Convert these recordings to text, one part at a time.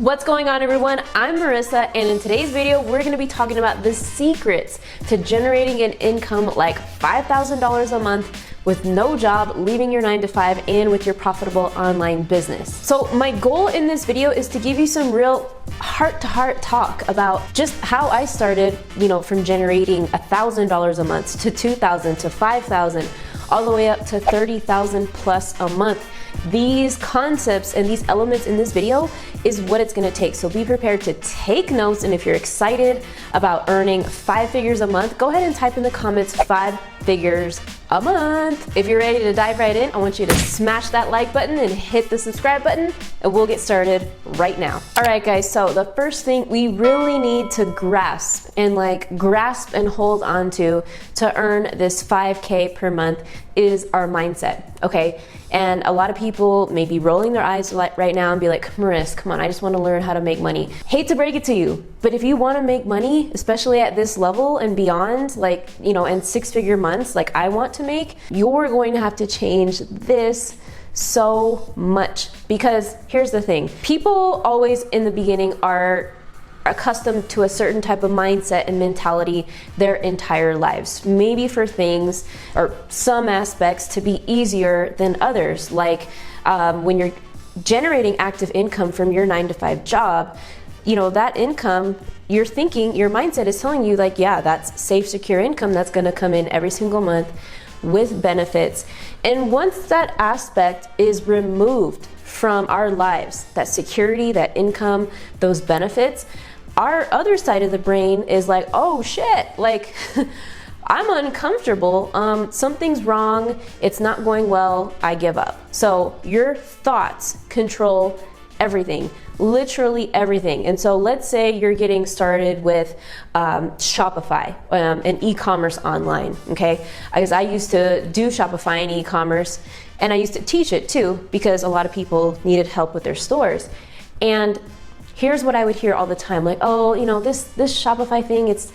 What's going on, everyone? I'm Marissa, and in today's video we're going to be talking about the secrets to generating an income like $5,000 a month with no job, leaving your 9-to-5, and with your profitable online business. So my goal in this video is to give you some real heart-to-heart talk about just how I started, from generating $1,000 a month to $2,000 to $5,000, all the way up to $30,000 plus a month. These concepts and these elements in this video is what it's gonna take. So be prepared to take notes, and if you're excited about earning 5 figures a month, go ahead and type in the comments 5 figures a month. If you're ready to dive right in, I want you to smash that like button and hit the subscribe button, and we'll get started right now. All right, guys, so the first thing we really need to grasp and hold on to earn this 5K per month is our mindset, okay? And a lot of people may be rolling their eyes right now and be like, Marissa, come on, I just want to learn how to make money. Hate to break it to you, but if you want to make money, especially at this level and beyond, and 6-figure months like I want to make, you're going to have to change this so much. Because here's the thing, people always in the beginning are accustomed to a certain type of mindset and mentality their entire lives. Maybe for things or some aspects to be easier than others. Like when you're generating active income from your 9-to-5 job, that income, you're thinking, your mindset is telling you like, yeah, that's safe, secure income that's gonna come in every single month with benefits. And once that aspect is removed from our lives, that security, that income, those benefits, our other side of the brain is like, oh shit, like I'm uncomfortable, something's wrong, it's not going well, I give up. So your thoughts control everything, literally everything. And so let's say you're getting started with Shopify, and e-commerce online, okay? Because I used to do Shopify and e-commerce, and I used to teach it too, because a lot of people needed help with their stores. And here's what I would hear all the time, like, oh, this Shopify thing, it's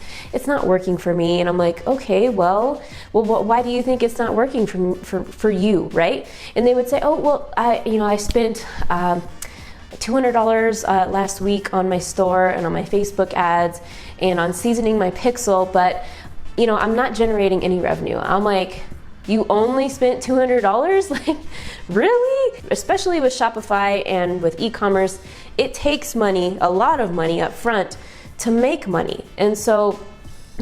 not working for me. And I'm like, okay, well, why do you think it's not working for you, right? And they would say, oh, well, I spent $200 last week on my store and on my Facebook ads and on seasoning my pixel, but I'm not generating any revenue. I'm like, you only spent $200? Like, really? Especially with Shopify and with e-commerce, it takes money, a lot of money up front to make money. And so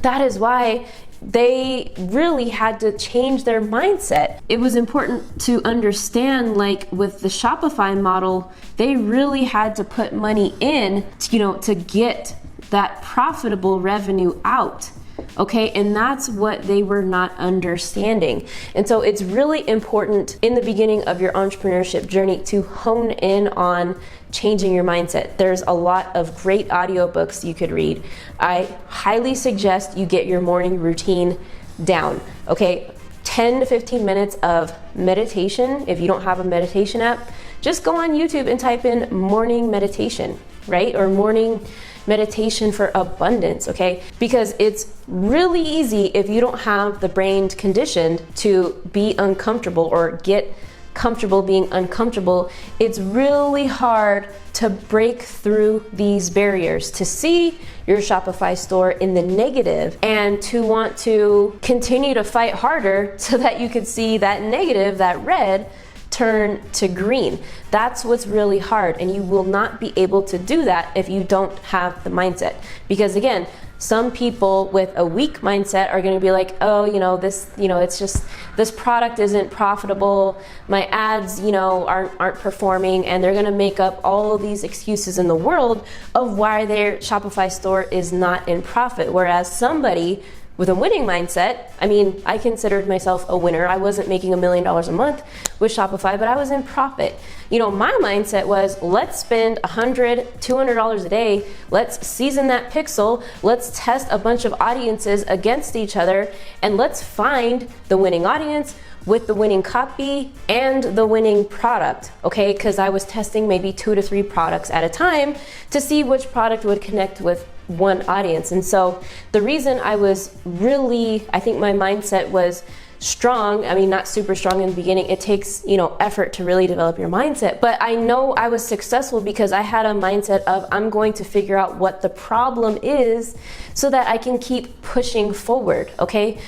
that is why they really had to change their mindset. It was important to understand, like with the Shopify model, they really had to put money in, to get that profitable revenue out. Okay, and that's what they were not understanding. And so it's really important in the beginning of your entrepreneurship journey to hone in on changing your mindset. There's a lot of great audiobooks you could read. I highly suggest you get your morning routine down, okay? 10 to 15 minutes of meditation. If you don't have a meditation app, just go on YouTube and type in morning meditation, right? Or morning meditation for abundance, okay? Because it's really easy if you don't have the brain conditioned to be uncomfortable or get comfortable being uncomfortable. It's really hard to break through these barriers, to see your Shopify store in the negative and to want to continue to fight harder so that you could see that negative, that red, turn to green. That's what's really hard, and you will not be able to do that if you don't have the mindset. Because again, some people with a weak mindset are going to be like, oh, it's just, this product isn't profitable, my ads, aren't performing, and they're going to make up all of these excuses in the world of why their Shopify store is not in profit. Whereas somebody with a winning mindset, I considered myself a winner. I wasn't making $1 million a month with Shopify, but I was in profit. My mindset was, let's spend $100, $200 a day. Let's season that pixel. Let's test a bunch of audiences against each other, and let's find the winning audience with the winning copy and the winning product, okay? Because I was testing maybe 2 to 3 products at a time to see which product would connect with one audience. And so the reason I think my mindset was strong. I mean, not super strong in the beginning. It takes, you know, effort to really develop your mindset. But I know I was successful because I had a mindset of I'm going to figure out what the problem is so that I can keep pushing forward, okay?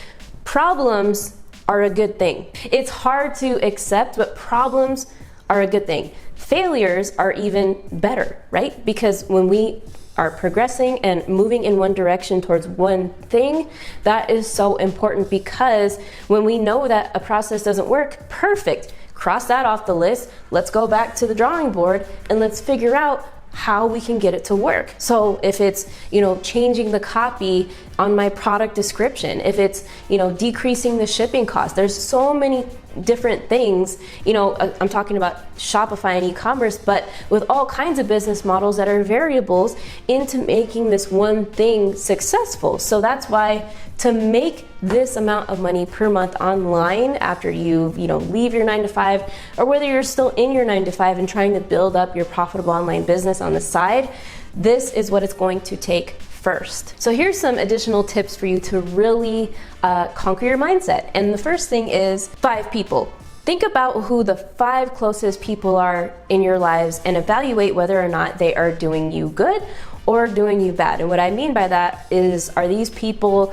Problems are a good thing. It's hard to accept, but problems are a good thing. Failures are even better, right? Because when we are progressing and moving in one direction towards one thing, that is so important, because when we know that a process doesn't work, perfect, cross that off the list. Let's go back to the drawing board and let's figure out how we can get it to work. So if it's, you know, changing the copy on my product description, if it's, you know, decreasing the shipping cost, there's so many different things, you know, I'm talking about Shopify and e-commerce, but with all kinds of business models that are variables into making this one thing successful. So that's why to make this amount of money per month online after you know, leave your 9-to-5, or whether you're still in your 9-to-5 and trying to build up your profitable online business on the side, this is what it's going to take first. So here's some additional tips for you to really conquer your mindset. And the first thing is 5 people. Think about who the 5 closest people are in your lives and evaluate whether or not they are doing you good or doing you bad. And what I mean by that is, are these people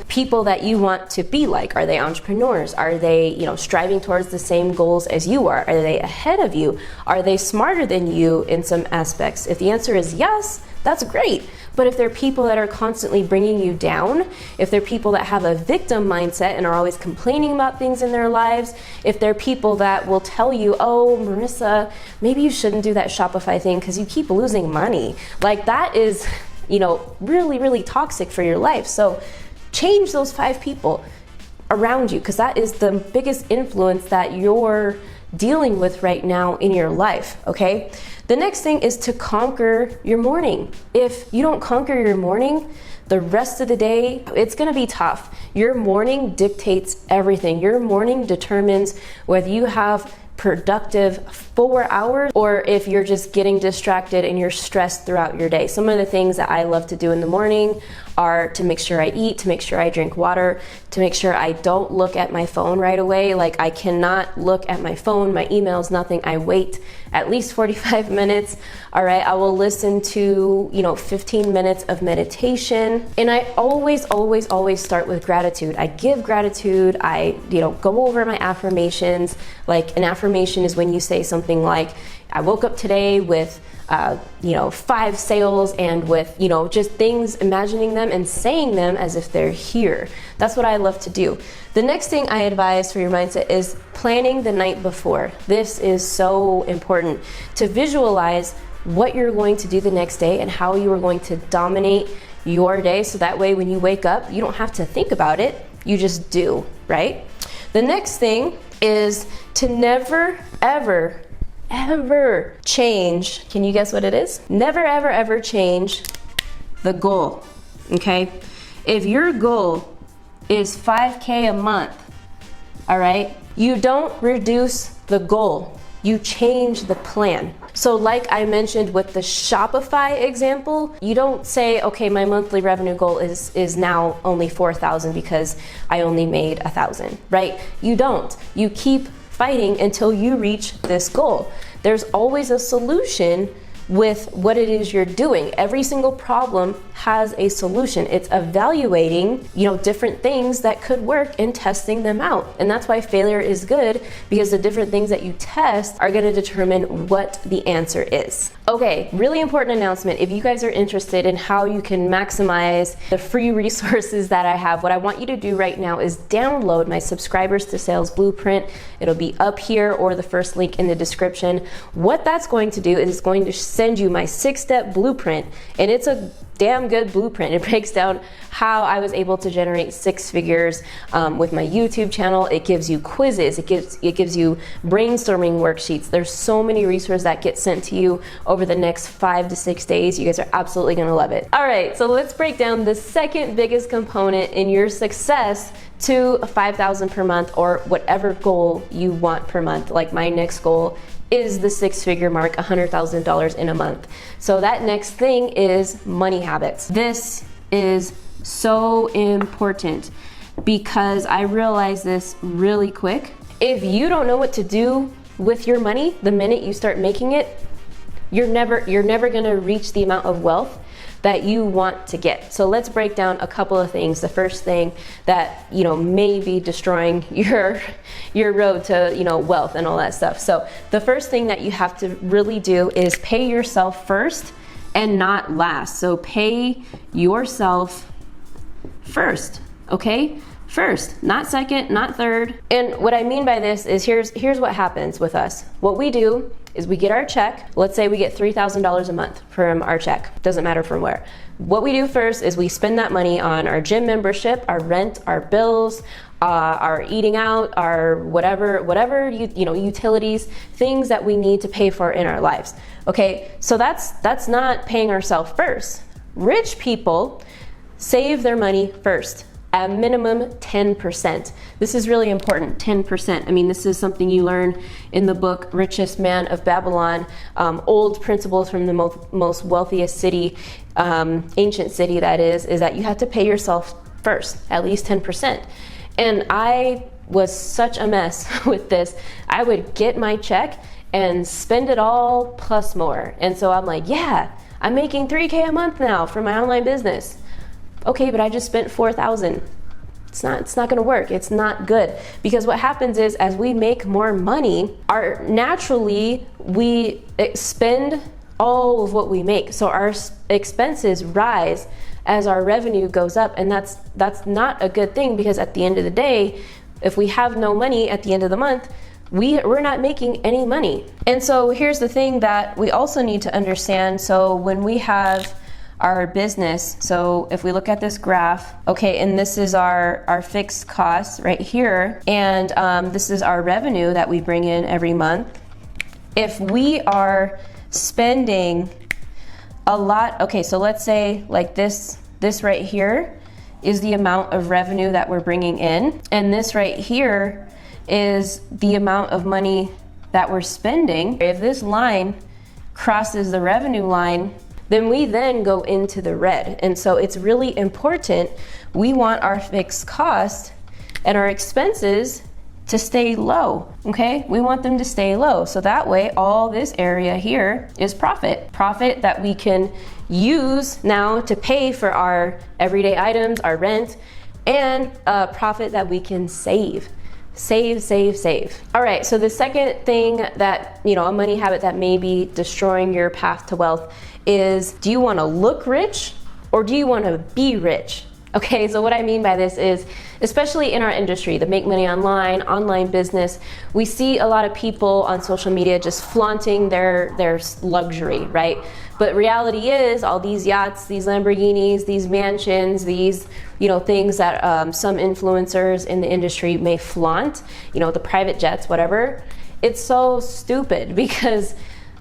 that you want to be like? Are they entrepreneurs? Are they, you know, striving towards the same goals as you are? Are they ahead of you? Are they smarter than you in some aspects? If the answer is yes, that's great. But if they're people that are constantly bringing you down, if they're people that have a victim mindset and are always complaining about things in their lives, if they're people that will tell you, oh, Marissa, maybe you shouldn't do that Shopify thing because you keep losing money, like that is, you know, really, really toxic for your life. So change those 5 people around you, because that is the biggest influence that you're dealing with right now in your life, okay? The next thing is to conquer your morning. If you don't conquer your morning, the rest of the day, it's gonna be tough. Your morning dictates everything. Your morning determines whether you have productive 4 hours or if you're just getting distracted and you're stressed throughout your day. Some of the things that I love to do in the morning are to make sure I eat, to make sure I drink water, to make sure I don't look at my phone right away. Like, I cannot look at my phone, my emails, nothing. I wait at least 45 minutes. All right, I will listen to, you know, 15 minutes of meditation. And I always start with gratitude. I give gratitude. I, you know, go over my affirmations. Like, an affirmation is when you say something like, I woke up today with, you know, 5 sales, and with, you know, just things, imagining them and saying them as if they're here. That's what I love to do. The next thing I advise for your mindset is planning the night before. This is so important, to visualize what you're going to do the next day and how you are going to dominate your day. So that way when you wake up, you don't have to think about it, you just do, right? The next thing is to never, ever change. Can you guess what it is? Never, ever change the goal, okay? If your goal is 5K a month, all right, you don't reduce the goal, you change the plan. So like I mentioned with the Shopify example, you don't say, okay, my monthly revenue goal is now only 4,000 because I only made 1,000, right? You don't. You keep fighting until you reach this goal. There's always a solution with what it is you're doing. Every single problem has a solution. It's evaluating, you know, different things that could work and testing them out. And that's why failure is good, because the different things that you test are going to determine what the answer is. Okay, really important announcement. If you guys are interested in how you can maximize the free resources that I have, what I want you to do right now is download my Subscribers to Sales Blueprint. It'll be up here or the first link in the description. What that's going to do is it's going to send you my 6-step blueprint, and it's a damn good blueprint. It breaks down how I was able to generate 6 figures with my YouTube channel. It gives you quizzes. It gives you brainstorming worksheets. There's so many resources that get sent to you over the next 5 to 6 days. You guys are absolutely gonna love it. All right, so let's break down the second biggest component in your success to 5,000 per month, or whatever goal you want per month. Like, my next goal is the 6-figure mark, $100,000 in a month. So that next thing is money habits. This is so important. because I realized this really quick. If you don't know what to do with your money the minute you start making it, you're never gonna reach the amount of wealth that you want to get. So let's break down a couple of things. The first thing that, you know, may be destroying your road to, you know, wealth and all that stuff. So the first thing that you have to really do is pay yourself first and not last. So pay yourself first, okay? First, not second, not third. And what I mean by this is here's what happens with us. What we do is we get our check. Let's say we get $3,000 a month from our check. Doesn't matter from where. What we do first is we spend that money on our gym membership, our rent, our bills, our eating out, our whatever you know, utilities, things that we need to pay for in our lives. Okay, so that's not paying ourselves first. Rich people save their money first. At minimum 10%. This is really important, 10%. I mean, this is something you learn in the book, Richest Man of Babylon, old principles from the most wealthiest city, ancient city that is that you have to pay yourself first, at least 10%. And I was such a mess with this. I would get my check and spend it all plus more. And so I'm like, yeah, I'm making $3K a month now for my online business. Okay, but I just spent $4,000. It's not gonna work. It's not good. Because what happens is as we make more money, naturally we spend all of what we make. So our expenses rise as our revenue goes up, and that's not a good thing, because at the end of the day, if we have no money at the end of the month, we're not making any money. And so here's the thing that we also need to understand. So when we have our business, so if we look at this graph, okay, and this is our fixed costs right here, and this is our revenue that we bring in every month. If we are spending a lot, okay, so let's say like this right here is the amount of revenue that we're bringing in, and this right here is the amount of money that we're spending. If this line crosses the revenue line, then we then go into the red. And so it's really important. We want our fixed cost and our expenses to stay low, okay? We want them to stay low. So that way, all this area here is profit. Profit that we can use now to pay for our everyday items, our rent, and profit that we can save. Save. All right, so the second thing that, you know, a money habit that may be destroying your path to wealth is, do you want to look rich or do you want to be rich? Okay, so what I mean by this is, especially in our industry, the make money online business, we see a lot of people on social media just flaunting their luxury, right? But reality is all these yachts, these Lamborghinis, these mansions, these, you know, things that some influencers in the industry may flaunt, you know, the private jets, whatever. It's so stupid, because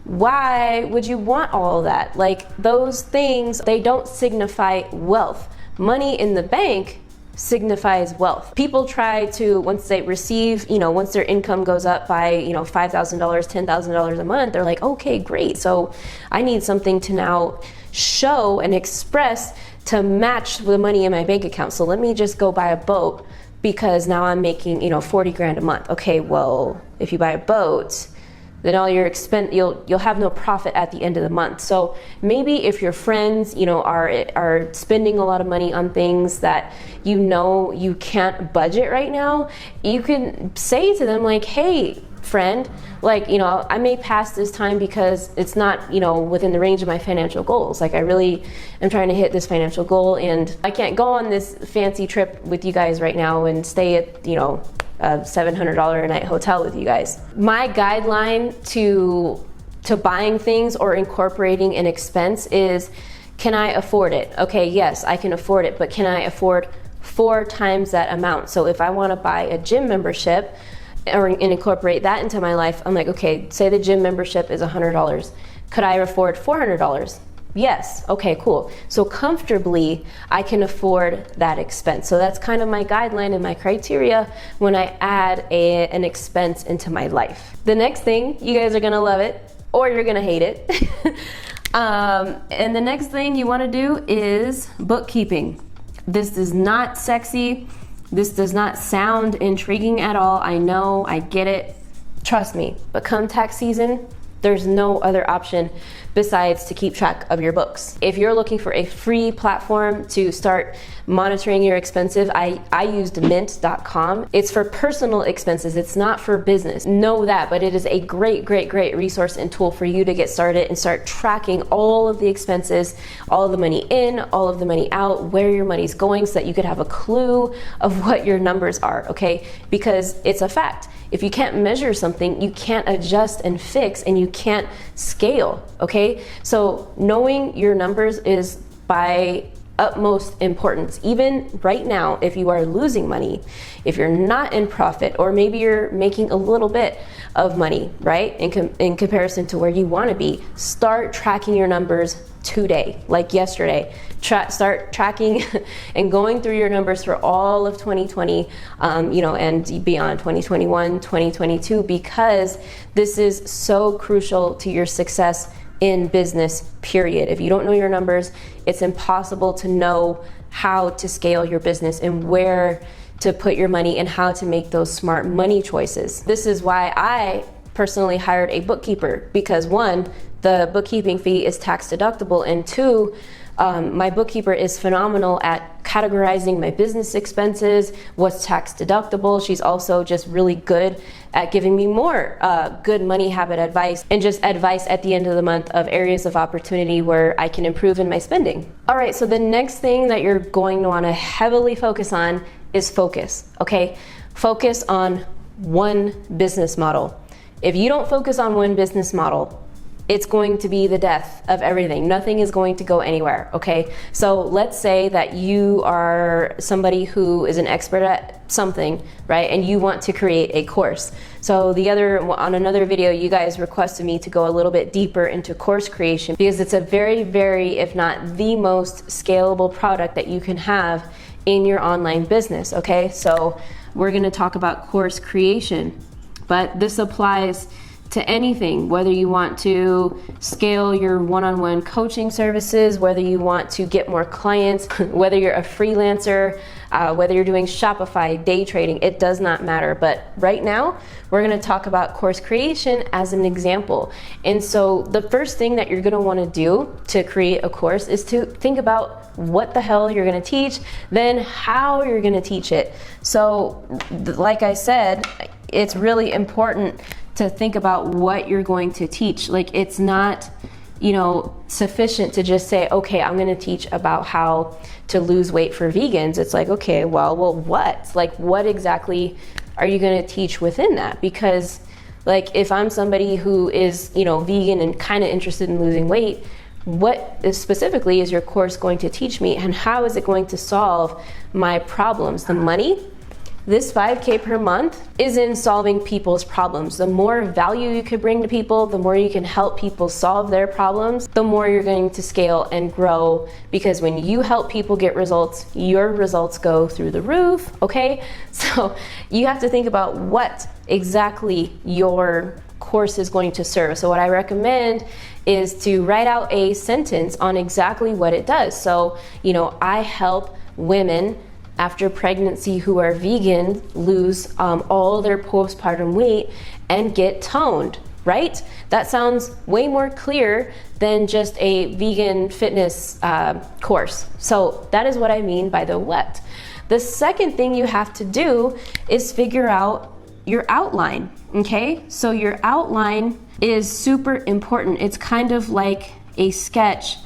why would you want all of that? Like, those things, they don't signify wealth. Money in the bank signifies wealth. People try to, once they receive, you know, once their income goes up by, you know, $5,000, $10,000 a month, they're like, okay, great. So I need something to now show and express to match the money in my bank account. So let me just go buy a boat, because now I'm making, you know, 40 grand a month. Okay, well, if you buy a boat, then all your expense, you'll have no profit at the end of the month. So maybe if your friends, you know, are spending a lot of money on things that you know you can't budget right now, you can say to them like, hey, friend, like, you know, I may pass this time because it's not, you know, within the range of my financial goals. Like, I really am trying to hit this financial goal, and I can't go on this fancy trip with you guys right now and stay at, you know, a $700 a night hotel with you guys. My guideline to buying things or incorporating an expense is, can I afford it? Okay, yes, I can afford it, but can I afford 4 times that amount? So if I want to buy a gym membership and incorporate that into my life, I'm like, okay, say the gym membership is $100. Could I afford $400? Yes. Okay, cool. So comfortably, I can afford that expense. So that's kind of my guideline and my criteria when I add an expense into my life. The next thing, you guys are going to love it or you're going to hate it. And the next thing you want to do is bookkeeping. This is not sexy. This does not sound intriguing at all. I know, I get it. Trust me, but come tax season, there's no other option besides to keep track of your books. If you're looking for a free platform to start monitoring your expenses, I used mint.com. It's for personal expenses. It's not for business. Know that, but it is a great resource and tool for you to get started and start tracking all of the expenses, all of the money in, all of the money out, where your money's going, so that you could have a clue of what your numbers are, okay? Because it's a fact. If you can't measure something, you can't adjust and fix, and you can't scale, okay? So knowing your numbers is by utmost importance. Even right now, if you are losing money, if you're not in profit, or maybe you're making a little bit of money, right? In comparison to where you want to be, start tracking your numbers today, like yesterday. Start tracking and going through your numbers for all of 2020, and beyond 2021, 2022, because this is so crucial to your success in business, period. If you don't know your numbers, it's impossible to know how to scale your business and where to put your money and how to make those smart money choices. This is why I personally hired a bookkeeper, because one, the bookkeeping fee is tax deductible, and two, my bookkeeper is phenomenal at categorizing my business expenses, what's tax deductible. She's also just really good at giving me more good money habit advice, and just advice at the end of the month of areas of opportunity where I can improve in my spending. All right, so the next thing that you're going to want to heavily focus on is focus, okay? Focus on one business model. If you don't focus on one business model, it's going to be the death of everything. Nothing is going to go anywhere, okay? So let's say that you are somebody who is an expert at something, right? And you want to create a course. So on another video, you guys requested me to go a little bit deeper into course creation, because it's a very, if not the most scalable product that you can have in your online business, okay? So we're gonna talk about course creation, but this applies to anything, whether you want to scale your one-on-one coaching services, whether you want to get more clients, whether you're a freelancer, whether you're doing Shopify, day trading, it does not matter. But right now, we're gonna talk about course creation as an example. And so the first thing that you're gonna wanna do to create a course is to think about what the hell you're gonna teach, then how you're gonna teach it. So like I said, it's really important to think about what you're going to teach. Like, it's not, sufficient to just say, okay, I'm gonna teach about how to lose weight for vegans. It's like, okay, well, what? Like, what exactly are you gonna teach within that? Because, like, if I'm somebody who is, vegan and kind of interested in losing weight, what specifically is your course going to teach me, and how is it going to solve my problems? The money? This 5K per month is in solving people's problems. The more value you can bring to people, the more you can help people solve their problems, the more you're going to scale and grow, because when you help people get results, your results go through the roof, okay? So you have to think about what exactly your course is going to serve. So what I recommend is to write out a sentence on exactly what it does. So, I help women after pregnancy who are vegan lose all their postpartum weight and get toned, right? That sounds way more clear than just a vegan fitness course. So that is what I mean by the what. The second thing you have to do is figure out your outline, okay? So your outline is super important. It's kind of like a sketch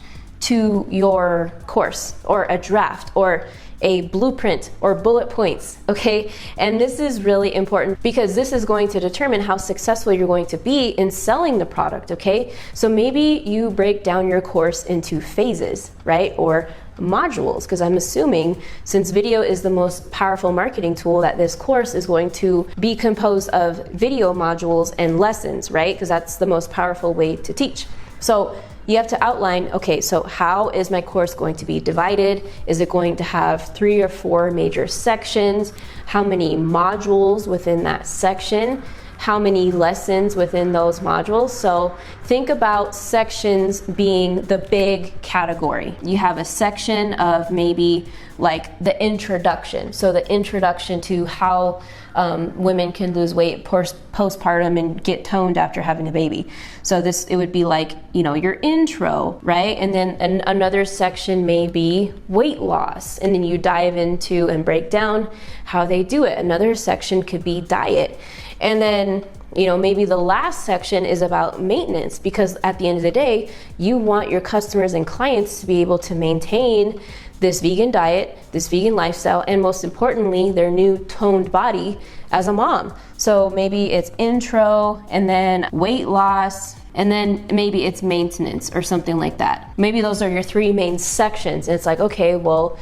to your course, or a draft, or a blueprint, or bullet points, okay? And this is really important, because this is going to determine how successful you're going to be in selling the product, okay? So maybe you break down your course into phases, right? Or modules, because I'm assuming, since video is the most powerful marketing tool, that this course is going to be composed of video modules and lessons, right? Because that's the most powerful way to teach. So you have to outline, okay, so how is my course going to be divided? Is it going to have 3 or 4 major sections? How many modules within that section? how many lessons within those modules. So think about sections being the big category. You have a section of maybe like the introduction. So the introduction to how women can lose weight postpartum and get toned after having a baby. So it would be like, you know, your intro, right? And then another section may be weight loss. And then you dive into and break down how they do it. Another section could be diet. And then, you know, maybe the last section is about maintenance, because at the end of the day, you want your customers and clients to be able to maintain this vegan diet, this vegan lifestyle, and most importantly, their new toned body as a mom. So maybe it's intro, and then weight loss, and then maybe it's maintenance or something like that. Maybe those are your 3 main sections. And it's like, okay, well,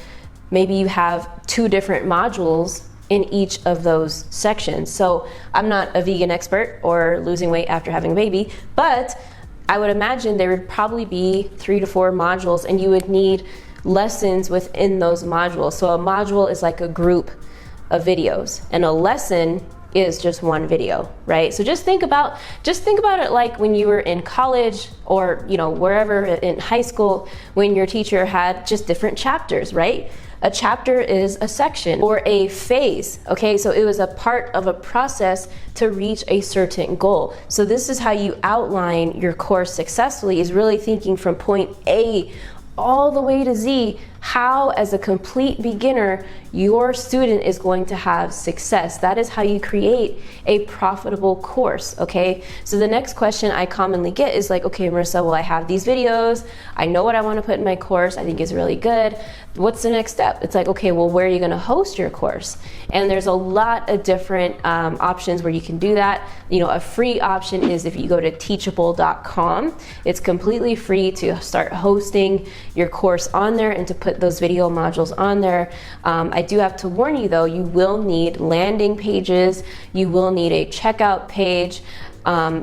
maybe you have 2 different modules in each of those sections. So I'm not a vegan expert or losing weight after having a baby, but I would imagine there would probably be 3 to 4 modules, and you would need lessons within those modules. So a module is like a group of videos, and a lesson is just one video, right? So just think about it like when you were in college, or, you know, wherever in high school, when your teacher had just different chapters, right? A chapter is a section or a phase, okay? So it was a part of a process to reach a certain goal. So this is how you outline your course successfully, is really thinking from point A all the way to Z, how as a complete beginner your student is going to have success. That is how you create a profitable course, okay? So the next question I commonly get is like, okay, Marissa, well, I have these videos, I know what I want to put in my course, I think it's really good. What's the next step? It's like, okay, well, where are you going to host your course? And there's a lot of different options where you can do that. You know, a free option is if you go to teachable.com. It's completely free to start hosting your course on there and to put those video modules on there. I do have to warn you though, you will need landing pages, you will need a checkout page,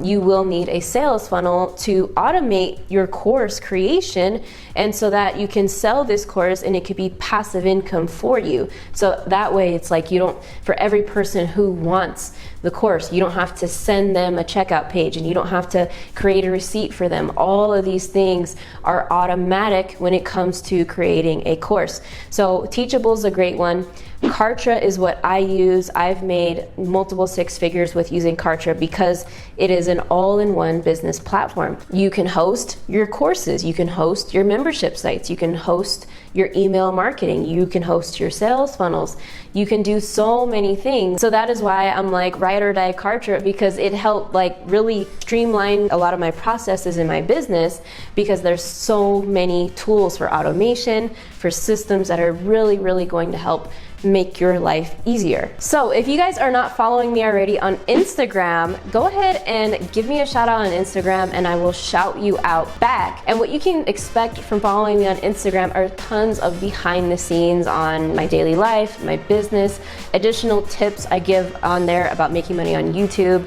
you will need a sales funnel to automate your course creation, and so that you can sell this course and it could be passive income for you. So that way it's like, you don't, for every person who wants the course, you don't have to send them a checkout page, and you don't have to create a receipt for them. All of these things are automatic when it comes to creating a course. So Teachable is a great one. Kartra is what I use. I've made multiple 6 figures with using Kartra because it is an all-in-one business platform. You can host your courses, you can host your membership sites, you can host your email marketing, you can host your sales funnels, you can do so many things. So that is why I'm like ride or die Kartra, because it helped like really streamline a lot of my processes in my business, because there's so many tools for automation, for systems that are really, really going to help make your life easier. So if you guys are not following me already on Instagram, go ahead and give me a shout out on Instagram and I will shout you out back. And what you can expect from following me on Instagram are tons of behind the scenes on my daily life, my business, additional tips I give on there about making money on YouTube,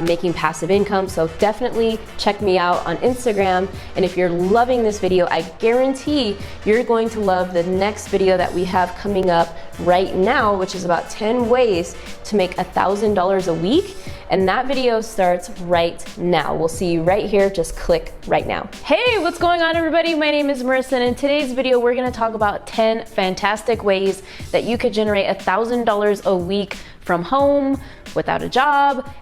making passive income. So definitely check me out on Instagram. And if you're loving this video, I guarantee you're going to love the next video that we have coming up right now, which is about 10 ways to make $1,000 a week. And that video starts right now. We'll see you right here. Just click right now. Hey, what's going on, everybody? My name is Marissa, and in today's video, we're gonna talk about 10 fantastic ways that you could generate $1,000 a week from home, without a job,